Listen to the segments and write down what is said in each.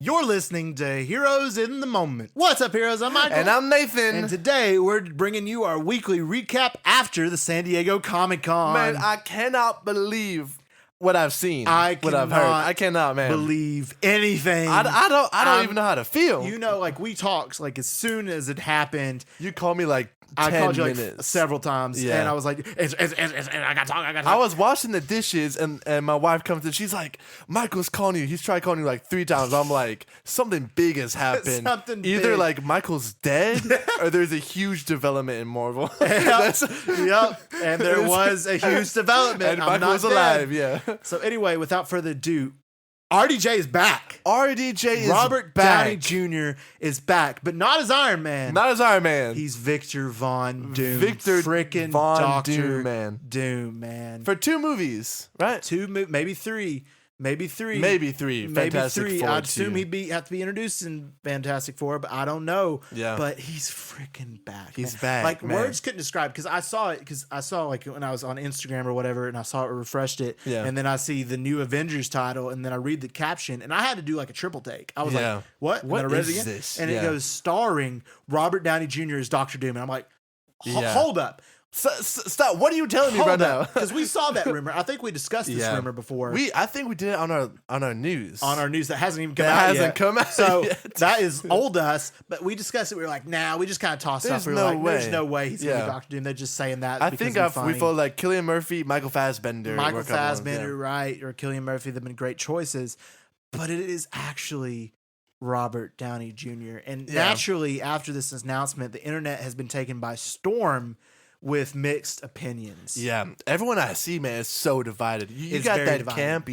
You're listening to Heroes in the Moment. What's up, heroes? I'm Michael. And I'm Nathan. And today we're bringing you our weekly recap after the San Diego Comic-Con. Man, I cannot believe what I've seen. What I've heard. I cannot, man. Believe anything. I don't even know how to feel. You know, like we talked, like as soon as it happened. You called me like 10 I called you like minutes. several times, and I was like, I got to talk. I was washing the dishes, and my wife comes in. She's like, Michael's calling you. He's tried calling you like 3 times. I'm like, something big has happened. Either big. like Michael's dead, or there's a huge development in Marvel. Yep. And there was a huge development. And Michael was alive, yeah. So anyway, without further ado, RDJ is back. RDJ is Robert back. Downey Jr. is back, but not as Iron Man. Not as Iron Man. He's Victor Von Doom. Victor frickin' Von Dr. Doom, man. Doom, man. For 2 movies, right? 2, maybe 3. Maybe 3. Maybe 3. Fantastic Four. I'd assume he'd have to be introduced in Fantastic Four, but I don't know. Yeah. But he's freaking back. He's man. back. Like, man. words couldn't describe, because I saw it, like when I was on Instagram or whatever, and I saw it, refreshed it, and then I see the new Avengers title, and then I read the caption, and I had to do like a triple take. I was like, what? What and I read is it again, this? and it goes starring Robert Downey Jr. as Dr. Doom, and I'm like, hold up. Stop! What are you telling me right now? Because we saw that rumor. I think we discussed this rumor before. I think we did it on our news. On our news that hasn't even come out. So that is old us. But we discussed it. We were like, nah. We just kind of tossed stuff. We were like, there's no way he's gonna be Dr. Doom. They're just saying that. I think we felt like Cillian Murphy, Michael Fassbender, right, or Cillian Murphy. They've been great choices, but it is actually Robert Downey Jr. And naturally, after this announcement, the internet has been taken by storm with mixed opinions. Yeah. Everyone I see, man, is so divided. You got that divided camp,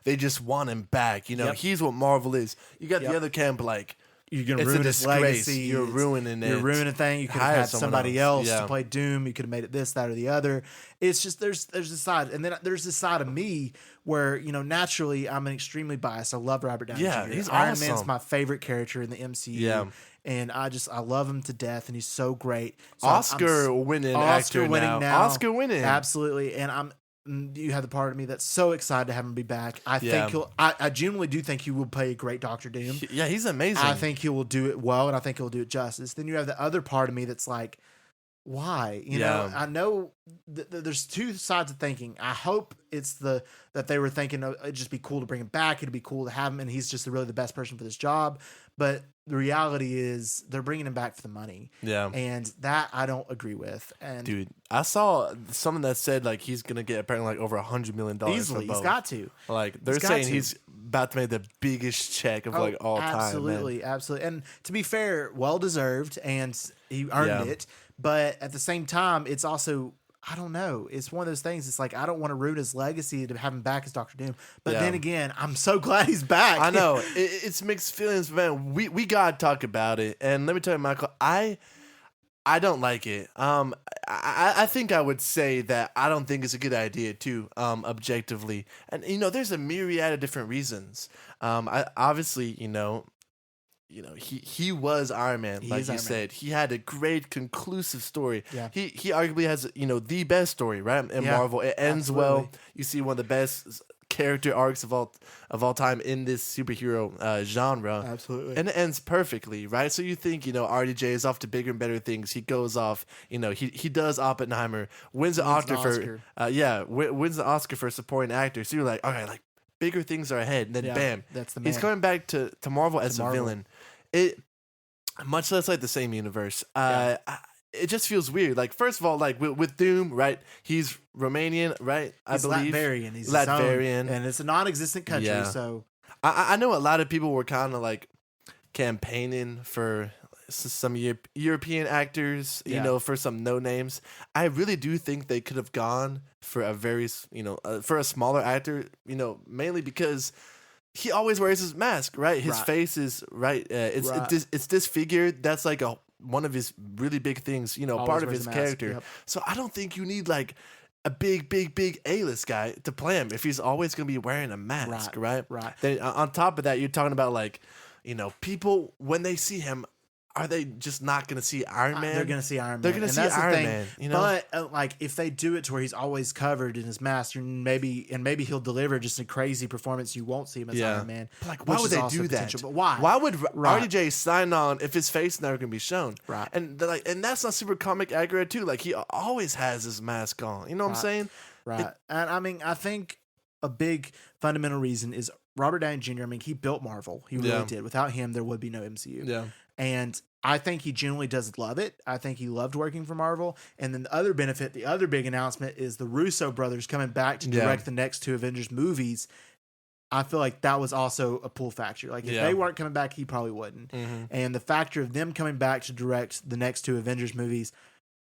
they just want him back. He's what Marvel is. You got the other camp, like, you're going to ruin his legacy. You're ruining it. You're ruining thing. You could have had somebody else to play Doom. You could have made it this, that, or the other. It's just there's this side. And then there's this side of me where, naturally I'm extremely biased. I love Robert Downey Jr. He's Iron awesome. Man's my favorite character in the MCU. Yeah. And I love him to death, and he's so great. So Oscar-winning actor now. Oscar-winning. Absolutely. And you have the part of me that's so excited to have him be back. I think I genuinely do think he will play a great Dr. Doom. Yeah, he's amazing. I think he will do it well, and I think he'll do it justice. Then you have the other part of me that's like, why? I know there's 2 sides of thinking. I hope it's that they were thinking it'd just be cool to bring him back. It'd be cool to have him, and he's just really the best person for this job. But the reality is they're bringing him back for the money. Yeah. And that I don't agree with. And dude, I saw something that said like he's going to get apparently like over $100 million. Easily. He's got to. Like they're saying he's about to make the biggest check of like all time. Absolutely. And to be fair, well deserved, and he earned it. But at the same time, it's also, I don't know. It's one of those things. It's like, I don't want to ruin his legacy to have him back as Dr. Doom. But then again, I'm so glad he's back. I know. It's mixed feelings, man. We got to talk about it. And let me tell you, Michael, I don't like it. I think I would say that I don't think it's a good idea too, objectively. And, there's a myriad of different reasons. Obviously, he was Iron Man, like you said. He had a great conclusive story. Yeah. He arguably has, the best story, right? In Marvel. It ends well. You see one of the best character arcs of all time in this superhero genre. Absolutely. And it ends perfectly, right? So you think, RDJ is off to bigger and better things. He goes off, he does Oppenheimer, wins the Oscar. Wins the Oscar for supporting actor. So you're like, all right, like, bigger things are ahead. And then bam, that's the man. He's coming back to Marvel as a villain. It much less like the same universe. It just feels weird. Like, first of all, like with Doom, right? He's Romanian, right? I believe Latvian. He's Latvian, and it's a non-existent country. Yeah. So I know a lot of people were kind of like campaigning for some European actors, for some no names. I really do think they could have gone for a very, for a smaller actor, mainly because he always wears his mask, right? His face is right. It's disfigured. That's like one of his really big things, part of his character. Yep. So I don't think you need like a big A-list guy to play him if he's always going to be wearing a mask, right? Right. Then on top of that, you're talking about like, people when they see him are they just not going to see Iron Man? They're going to see Iron Man. They're going to see Iron Man. You know? But like if they do it to where he's always covered in his mask, maybe he'll deliver just a crazy performance. You won't see him as Iron Man. Like, why would they do that? But why? Why would RDJ sign on if his face is never going to be shown? Right. And that's not super comic accurate too. Like he always has his mask on. You know what I'm saying? Right. And I mean, I think a big fundamental reason is Robert Downey Jr. I mean, he built Marvel. He really did. Without him, there would be no MCU. Yeah. And I think he genuinely does love it. I think he loved working for Marvel. And then the other benefit, the other big announcement is the Russo brothers coming back to direct the next 2 Avengers movies. I feel like that was also a pull factor. Like if they weren't coming back, he probably wouldn't. Mm-hmm. And the factor of them coming back to direct the next 2 Avengers movies,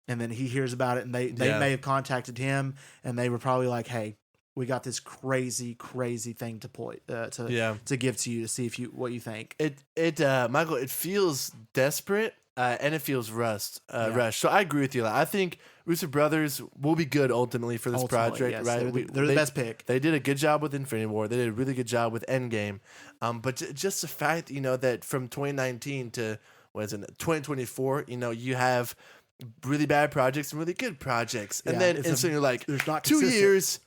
and then he hears about it, and they may have contacted him, and they were probably like, "Hey, we got this crazy thing to give to you to see what you think." Michael, it feels desperate and it feels rushed. So I agree with you. Like, I think Russo brothers will be good ultimately for this project. Yes, right? They're the best pick. They did a good job with Infinity War. They did a really good job with Endgame. But just the fact, that from 2019 to 2024, you have really bad projects and really good projects, and then instantly you're like, there's not 2 years.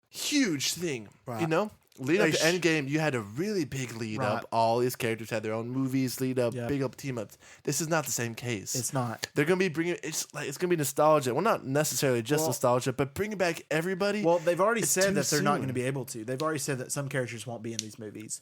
Huge thing, right. Lead up to Endgame, you had a really big lead up. All these characters had their own movies, lead up, big up team ups. This is not the same case. It's not. They're gonna be bringing it's gonna be nostalgia. Well, not necessarily just nostalgia, but bringing back everybody. Well, they've already said that they're not going to be able to. They've already said that some characters won't be in these movies.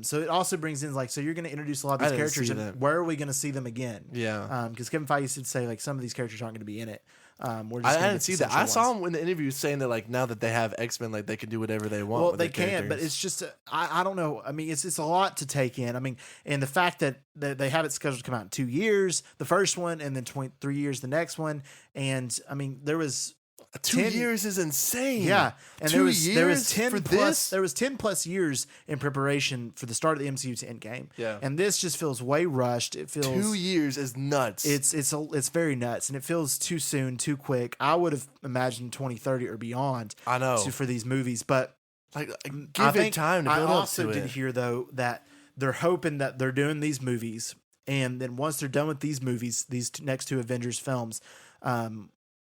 So it also brings in so you're going to introduce a lot of these characters, and where are we going to see them again? Yeah. Because Kevin Feige did say some of these characters aren't going to be in it. I didn't see that. I saw him in the interview saying that now that they have X-Men, they can do whatever they want. Well, they can, but it's just I don't know. I mean, it's a lot to take in. I mean, and the fact that they have it scheduled to come out in 2 years, the first one, and then 3 years the next one, and I mean there was 2 years is insane. Yeah, and there was 10 for plus this? there was 10 plus years in preparation for the start of the MCU to Endgame. Yeah, and this just feels way rushed. It feels 2 years is nuts. It's very nuts, and it feels too soon, too quick. I would have imagined 2030 or beyond. I know for these movies, but give it time to build up to it. I also did hear though that they're hoping that they're doing these movies, and then once they're done with these movies, these next 2 Avengers films,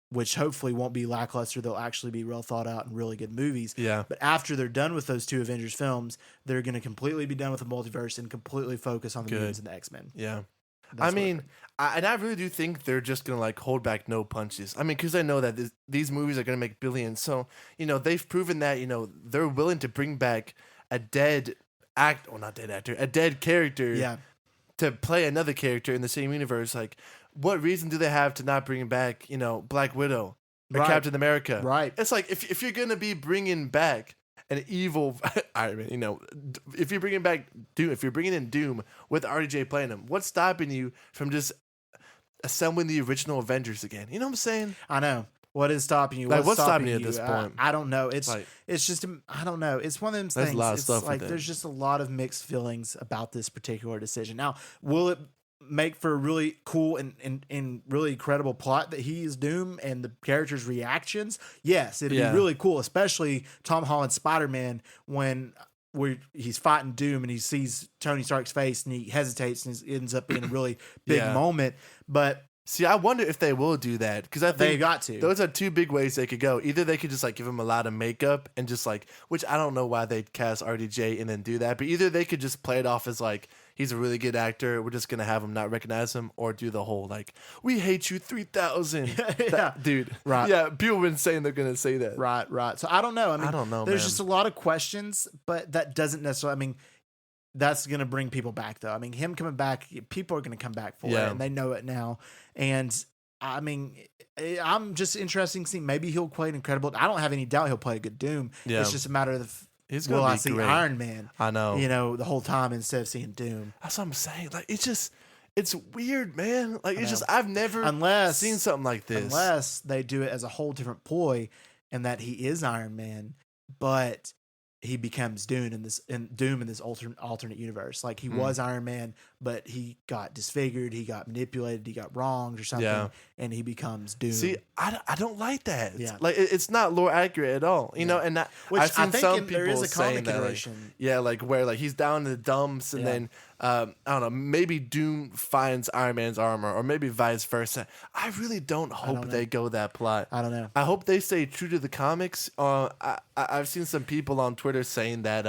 which hopefully won't be lackluster. They'll actually be well thought out and really good movies. Yeah. But after they're done with those 2 Avengers films, they're going to completely be done with the multiverse and completely focus on the mutants and the X-Men. Yeah. I really do think they're just going to hold back no punches. I mean, because I know that these movies are going to make billions. So, they've proven that, they're willing to bring back a dead character to play another character in the same universe. What reason do they have to not bring back, Black Widow or Captain America? Right. It's like if you're gonna be bringing back an evil Iron Man, if you're bringing back Doom, if you're bringing in Doom with RDJ playing him, what's stopping you from just assembling the original Avengers again? You know what I'm saying? I know. What is stopping you? What's stopping you at this point? I don't know. It's just I don't know. It's one of them things. A lot of stuff there's just a lot of mixed feelings about this particular decision. Now, will it make for a really cool and really incredible plot that he is Doom and the characters' reactions? Yes, it'd be really cool, especially Tom Holland's Spider-Man when he's fighting Doom and he sees Tony Stark's face and he hesitates and it ends up being a really big moment. But see, I wonder if they will do that because I think they got to. Those are 2 big ways they could go. Either they could just give him a lot of makeup and just which I don't know why they'd cast RDJ and then do that, but either they could just play it off as he's a really good actor, we're just gonna have him not recognize him, or do the whole we hate you 3000. Dude, right? Yeah, people have been saying they're gonna say that. Right. So I don't know. I mean, I don't know. There's just a lot of questions, but that doesn't necessarily. I mean, that's going to bring people back, though. I mean, him coming back, people are going to come back for it, and they know it now. And I mean, I'm just interested in seeing maybe he'll play an incredible. I don't have any doubt he'll play a good Doom. Yeah. It's just a matter of will I see great. Iron Man? I know, the whole time instead of seeing Doom. That's what I'm saying. It's weird, man. I've never seen something like this. Unless they do it as a whole different ploy, and that he is Iron Man, but he becomes Doom in this alternate universe. He was Iron Man, but he got disfigured, he got manipulated, he got wronged or something, and he becomes Doom. See, I don't like that. Yeah. It's not lore accurate at all. You know, and that, which I've seen some people there is a saying comic that, where he's down in the dumps, and then I don't know, maybe Doom finds Iron Man's armor, or maybe vice versa. I really don't hope they go that plot. I don't know. I hope they stay true to the comics. I've seen some people on Twitter saying that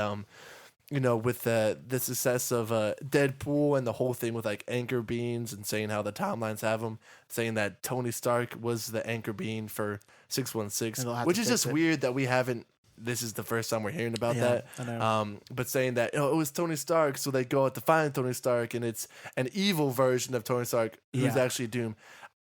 with the success of Deadpool and the whole thing with like anchor beans, and saying how the timelines have them, saying that Tony Stark was the anchor bean for 616, which is just weird that we haven't. This is the first time we're hearing about that. I know. But saying that it was Tony Stark, so they go out to find Tony Stark, and it's an evil version of Tony Stark who's actually Doom.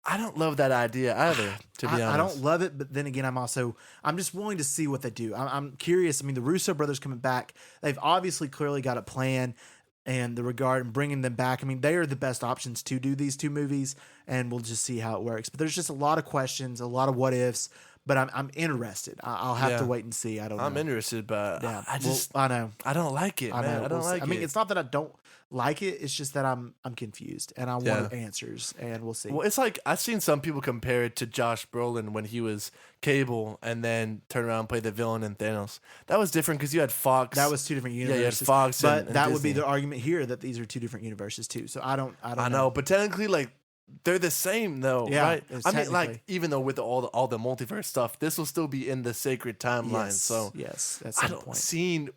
I don't love that idea either, to be honest. I don't love it, but then again, I'm just willing to see what they do. I'm curious. I mean, the Russo brothers coming back, they've obviously clearly got a plan and the regard and bringing them back. I mean, they are the best options to do these two movies, and we'll just see how it works. But there's just a lot of questions, a lot of what ifs. But I'm interested. I'll have to wait and see. I don't know. I'm interested, but I know. I don't like it, man. I don't like it. I mean, it's not that I don't like it. It's just that I'm confused, and I want answers, and we'll see. Well, it's like I've seen some people compare it to Josh Brolin when he was Cable, and then turn around and play the villain in Thanos. That was different because you had Fox. That was two different universes. Yeah, you had Fox, but and that Disney. would be the argument here that these are two different universes too. So I don't know, but technically, like. They're the same though, right? I mean, like even though with all the multiverse stuff, this will still be in the sacred timeline. So yes, that's the point. Seen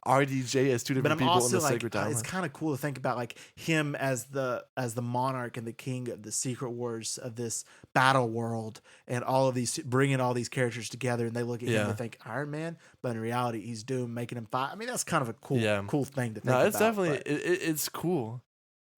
RDJ as two different people in the sacred timeline. It's kind of cool to think about like him as the monarch and the king of the secret wars of this battle world, and all of these bringing all these characters together, and they look at him and think Iron Man, but in reality he's Doom, making him fight. I mean, that's kind of a cool thing to think about. No, it's definitely it's cool.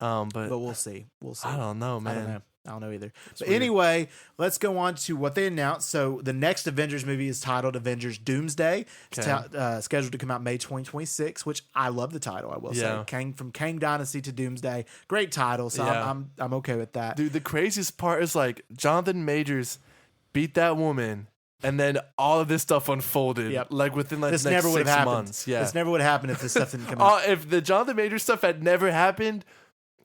But we'll see. We'll see. I don't know, man. I don't know either. But anyway, let's go on to what they announced. So the next Avengers movie is titled Avengers Doomsday. It's scheduled to come out May 2026, which I love the title, I will say. From Kang Dynasty to Doomsday. Great title, so I'm okay with that. Dude, the craziest part is like Jonathan Majors beat that woman, and then all of this stuff unfolded like within like the next 6 months. Yeah. This never would have happened if this stuff didn't come out. If the Jonathan Majors stuff had never happened,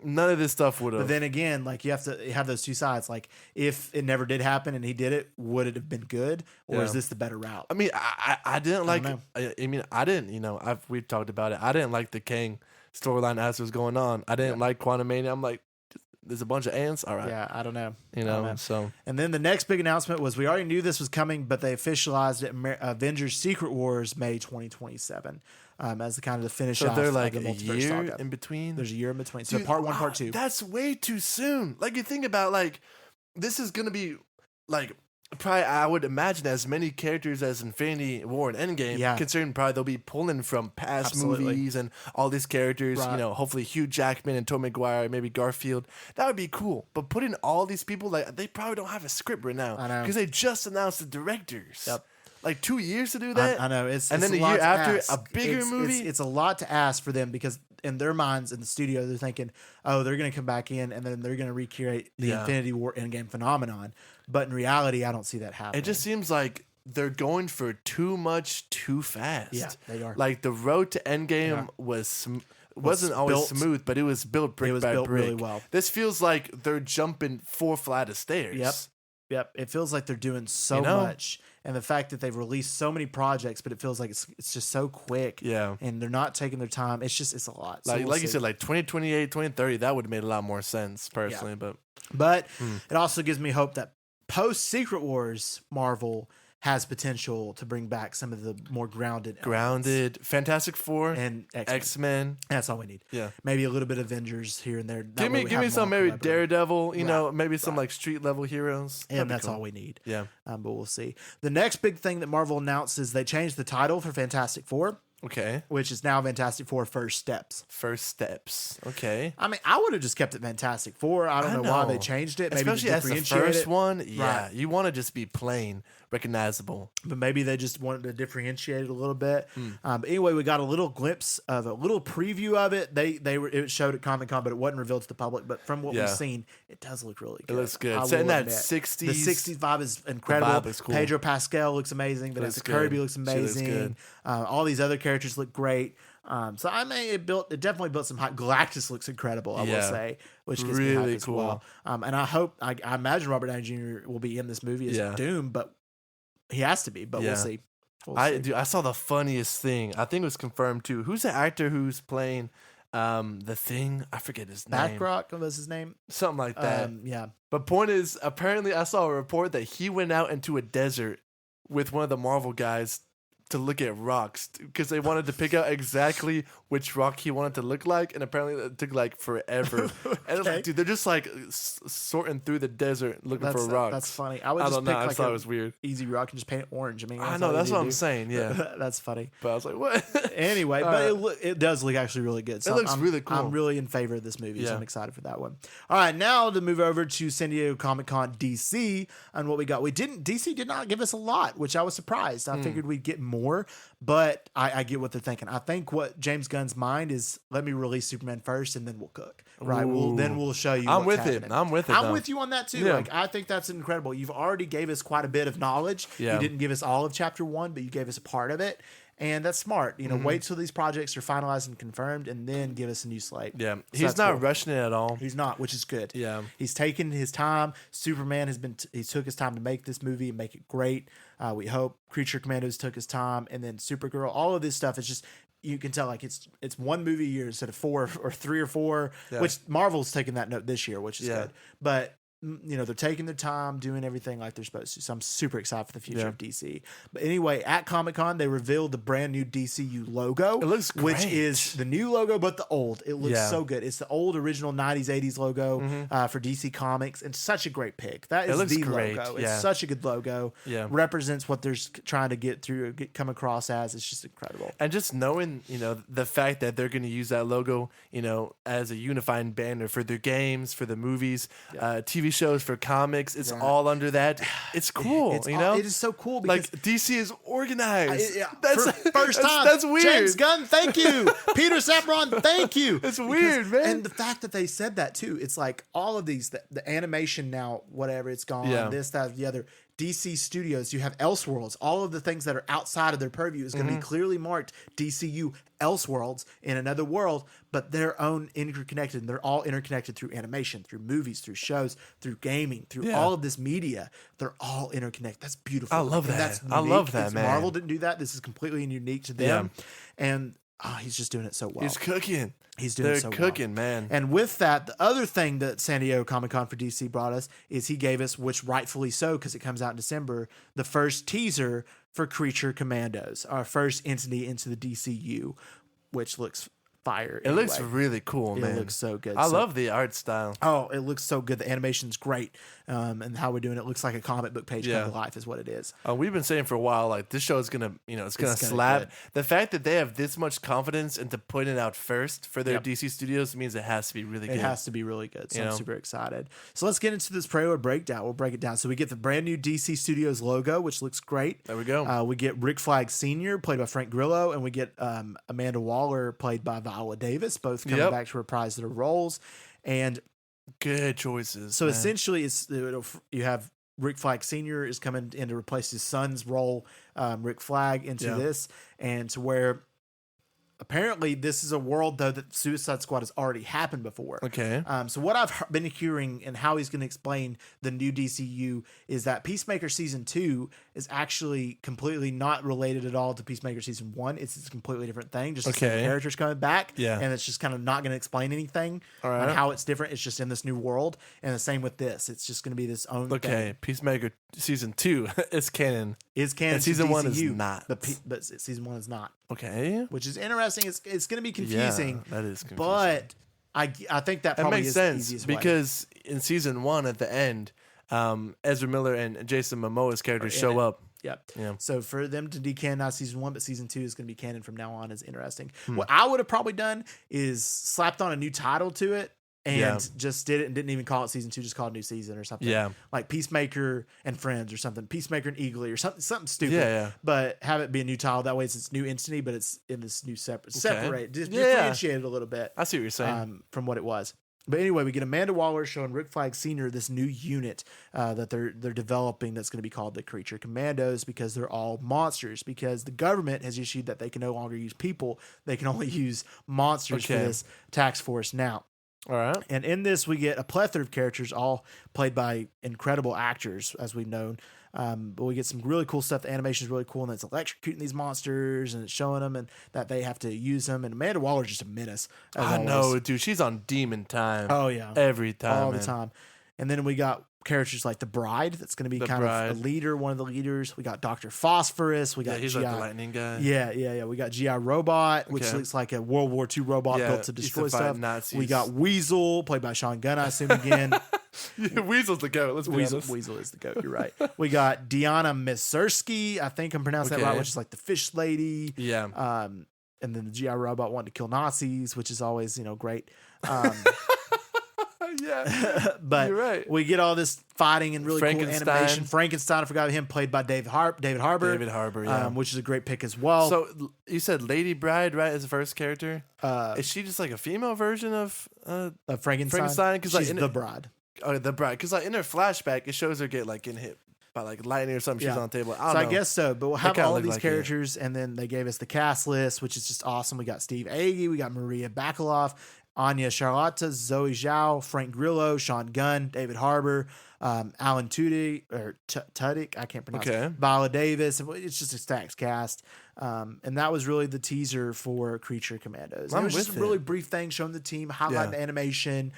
none of this stuff would have. But then again, like you have to have those two sides. Like if it never did happen and he did it, would it have been good, or is this the better route? I mean, I didn't like. I didn't. We've talked about it. I didn't like the Kang storyline as it was going on. I didn't like Quantumania. I'm like, there's a bunch of ants. All right. Yeah, I don't know. So. And then the next big announcement was we already knew this was coming, but they officialized it. Avengers: Secret Wars, May 2027. As the kind of the finish off. So they're like of the a year saga. in between? There's a year in between. So part one, part two. That's way too soon. Like you think about like, this is going to be like, probably I would imagine as many characters as Infinity War and Endgame, considering probably they'll be pulling from past movies and all these characters, hopefully Hugh Jackman and Tobey Maguire, maybe Garfield. That would be cool. But putting all these people, like they probably don't have a script right now. I know. Because they just announced the directors. Yep. Like 2 years to do that? I know. And then a year after, a bigger movie? It's a lot to ask for them because in their minds, in the studio, they're thinking, oh, they're going to come back in and then they're going to recreate the Infinity War Endgame phenomenon. But in reality, I don't see that happening. It just seems like they're going for too much too fast. Yeah, they are. Like the road to Endgame wasn't always smooth, but it was built brick by brick. Really well. This feels like they're jumping 4 flights of stairs. Yep. It feels like they're doing so much. And the fact that they've released so many projects, but it feels like it's just so quick. Yeah. And they're not taking their time. It's a lot. So like you said, like 2028, 2030, that would have made a lot more sense personally. Yeah. But it also gives me hope that post Secret Wars Marvel has potential to bring back some of the more grounded elements. Fantastic Four and X-Men. That's all we need. Yeah, maybe a little bit of Avengers here and there. Give me some maybe Daredevil. Maybe some like street level heroes. And that's all we need. Yeah, but we'll see. The next big thing that Marvel announced is they changed the title for Fantastic Four. Okay. Which is now Fantastic Four First Steps. First Steps. Okay. I mean, I would have just kept it Fantastic Four. I don't know why they changed it. Maybe especially as the first one. Yeah. Right. You want to just be plain, recognizable. But maybe they just wanted to differentiate it a little bit. But anyway, we got a little glimpse of a little preview of it. It showed at Comic-Con, but it wasn't revealed to the public. But from what we've seen, it does look really good. It looks good. Set in that 60s. The 60s vibe is incredible. The vibe is cool. Pedro Pascal looks amazing. Vanessa Kirby looks amazing. All these other characters look great. So it definitely built some hype. Galactus looks incredible, I will say, which gives me hype as well. And I imagine Robert Downey Jr. will be in this movie as Doom, but he has to be. But we'll see. I saw the funniest thing. I think it was confirmed too. Who's the actor who's playing The Thing, I forget his name. Backrock was his name. Something like that. Yeah. But point is, apparently I saw a report that he went out into a desert with one of the Marvel guys to look at rocks because they wanted to pick out exactly which rock he wanted to look like, and apparently it took like forever. Okay. And like, dude, they're just like sorting through the desert looking for rocks. That's funny. I would I just don't know. pick I like thought it was weird. easy rock and just paint it orange. I mean, I know that's what I'm saying. Yeah, that's funny. but I was like, what? Anyway, but it does look actually really good. So it looks really cool. I'm really in favor of this movie, so I'm excited for that one. All right, now to move over to San Diego Comic-Con DC and what we got. DC did not give us a lot, which I was surprised. I figured we'd get more, but I get what they're thinking. I think what James Gunn's mind is, let me release Superman first and then we'll cook. Right. We'll show you. I'm with happening. it. I'm with it. I'm with you on that too. Yeah. Like, I think that's incredible. You've already gave us quite a bit of knowledge. Yeah. You didn't give us all of chapter 1, but you gave us a part of it. And that's smart. Wait till these projects are finalized and confirmed and then give us a new slate. Yeah. So He's not rushing it at all. He's not, which is good. Yeah. He's taken his time. Superman he took his time to make this movie and make it great. We hope Creature Commandos took his time, and then Supergirl. All of this stuff is just, you can tell like it's one movie a year instead of 4 or 3 or 4, which Marvel's taking that note this year, which is good. But they're taking their time, doing everything like they're supposed to. So I'm super excited for the future of DC. But anyway, at Comic-Con, they revealed the brand new DCU logo. It looks great. Which is the new logo, but the old. It looks so good. It's the old original 90s, 80s logo for DC Comics. And such a great pick. That is the great. logo. It's such a good logo. Yeah. Represents what they're trying to get through, come across as. It's just incredible. And just knowing, the fact that they're going to use that logo, as a unifying banner for their games, for the movies, TV shows, for comics, it's all under that. It's cool, it is so cool because like DC is organized. That's first time. That's weird. James Gunn, thank you. Peter Safran, thank you. It's weird, man. And the fact that they said that too, it's like all of these, the animation now, whatever, it's gone. This, that, the other. DC Studios, you have Elseworlds. All of the things that are outside of their purview is going to be clearly marked DCU Elseworlds in another world, but their own interconnected. And they're all interconnected through animation, through movies, through shows, through gaming, through all of this media. They're all interconnected. That's beautiful. I love that. That's I love that, man. Marvel didn't do that. This is completely unique to them. And he's just doing it so well. He's cooking. He's doing They're so cooking, well. man. And with that, the other thing that San Diego Comic-Con for DC brought us is he gave us, which rightfully so because it comes out in December, the first teaser for Creature Commandos, our first entity into the DCU, which looks fire. It looks really cool, man. It looks so good. I love the art style. Oh, it looks so good. The animation's great. And how we're doing it looks like a comic book page come to life is what it is. We've been saying for a while, like this show is gonna, it's gonna slap. Good. The fact that they have this much confidence into putting it out first for their DC studios means it has to be really good. It has to be really good. So I'm super excited. So let's get into this trailer breakdown. We'll break it down. So we get the brand new DC Studios logo, which looks great. There we go. We get Rick Flag Sr., played by Frank Grillo, and we get Amanda Waller, played by Viola Davis, both coming back to reprise their roles. And good choices. So essentially, you have Rick Flag Sr. is coming in to replace his son's role, Rick Flag, into this, and to where apparently this is a world though that Suicide Squad has already happened before. Okay. So what I've been hearing and how he's going to explain the new DCU is that Peacemaker Season 2 is actually completely not related at all to Peacemaker Season 1. It's a completely different thing. Just the same characters coming back. Yeah. And it's just kind of not going to explain anything on how it's different. It's just in this new world. And the same with this. It's just going to be this own thing. Peacemaker Season 2 is canon. Is canon. And Season 1 is not. But Season 1 is not. Okay. Which is interesting. It's going to be confusing. Yeah, that is confusing. But I think that probably makes is sense the easiest because in Season 1 at the end, Ezra Miller and Jason Momoa's characters show up. Yep. Yeah. So for them to decanon Season 1, but Season 2 is going to be canon from now on is interesting. What I would have probably done is slapped on a new title to it and just did it and didn't even call it Season 2, just called it New Season or something. Yeah. Like Peacemaker and Friends or something. Peacemaker and Eagly or something stupid. Yeah. But have it be a new title. That way it's new entity, but it's in this new separate. Differentiated a little bit. I see what you're saying. From what it was. But anyway, we get Amanda Waller showing Rick Flag Sr. this new unit that they're developing that's going to be called the Creature Commandos because they're all monsters. Because the government has issued that they can no longer use people; they can only use monsters for this task force now. All right. And in this, we get a plethora of characters, all played by incredible actors, as we've known. But we get some really cool stuff. The animation is really cool, and it's electrocuting these monsters, and it's showing them and that they have to use them. And Amanda Waller's just a menace. I know, dude. She's on demon time. Oh yeah, every time, all the time. And then we got characters like the Bride. That's going to be kind of a leader, one of the leaders. We got Dr. Phosphorus. We got he's GI, like the lightning guy. Yeah. We got GI Robot, which looks like a World War II robot built to destroy stuff. Nazis. We got Weasel, played by Sean Gunn, I assume again. Weasel's the goat. Let's be honest. Weasel is the goat. You're right. We got Diana Misursky. I think I'm pronouncing that right, which is like the fish lady. Yeah. And then the GI Robot wanting to kill Nazis, which is always great. Yeah, but you're right. We get all this fighting and really cool animation. Frankenstein, I forgot him, played by David Harbour. David Harbour, yeah. Which is a great pick as well. So you said Lady Bride, right, as the first character? Is she just like a female version of Frankenstein? She's the bride. Oh, the bride. Because in her flashback, it shows her getting hit by lightning or something. She's on the table. I guess so. But we'll have all of these characters, and then they gave us the cast list, which is just awesome. We got Steve Agee, we got Maria Bakalov, Anya Charlotta, Zoe Zhao, Frank Grillo, Sean Gunn, David Harbour, Alan Tudyk, I can't pronounce it. Viola Davis. It's just a stacked cast. And that was really the teaser for Creature Commandos. It was just a really brief thing showing the team, highlighting the animation,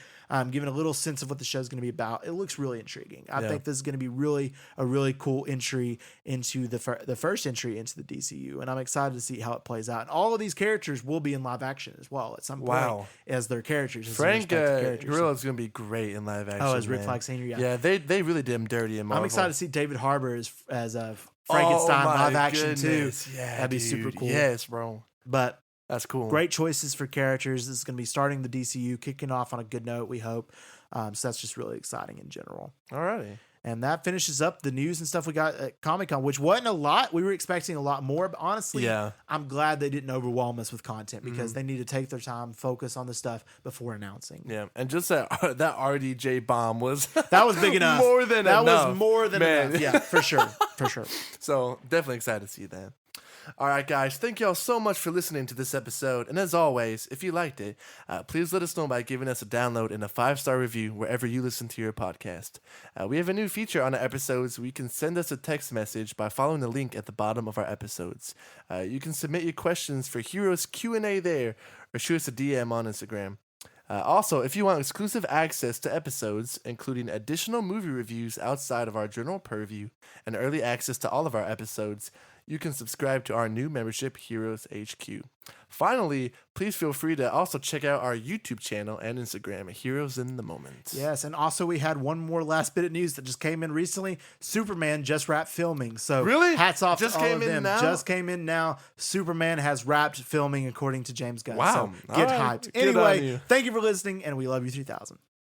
giving a little sense of what the show's going to be about. It looks really intriguing. I think this is going to be a really cool entry into the first entry into the DCU, and I'm excited to see how it plays out. And all of these characters will be in live action as well at some point as their characters. Frank Grillo is going to be great in live action. Oh, as Rick Flag Sr. Yeah, they really did him dirty in Marvel. I'm excited to see David Harbour as a Frankenstein live action too. Yeah, that'd be super cool. Yes, bro. But that's cool. Great choices for characters. This is going to be starting the DCU, kicking off on a good note, we hope. So that's just really exciting in general. Alrighty. And that finishes up the news and stuff we got at Comic-Con, which wasn't a lot. We were expecting a lot more, but honestly, I'm glad they didn't overwhelm us with content because they need to take their time, focus on the stuff before announcing. Yeah, and just that RDJ bomb was big enough. More than enough. That was more than enough. Yeah, for sure. So definitely excited to see that. All right, guys, thank y'all so much for listening to this episode. And as always, if you liked it, please let us know by giving us a download and a 5-star review wherever you listen to your podcast. We have a new feature on the episodes where you can send us a text message by following the link at the bottom of our episodes. You can submit your questions for Heroes Q&A there or shoot us a DM on Instagram. Also, if you want exclusive access to episodes, including additional movie reviews outside of our general purview and early access to all of our episodes, you can subscribe to our new membership, Heroes HQ. Finally, please feel free to also check out our YouTube channel and Instagram at Heroes in the Moment. Yes, and also we had one more last bit of news that just came in recently. Superman just wrapped filming. So really? Hats off to all of them. Just came in now. Superman has wrapped filming according to James Gunn. Wow. So get hyped. Anyway, thank you for listening, and we love you 3000.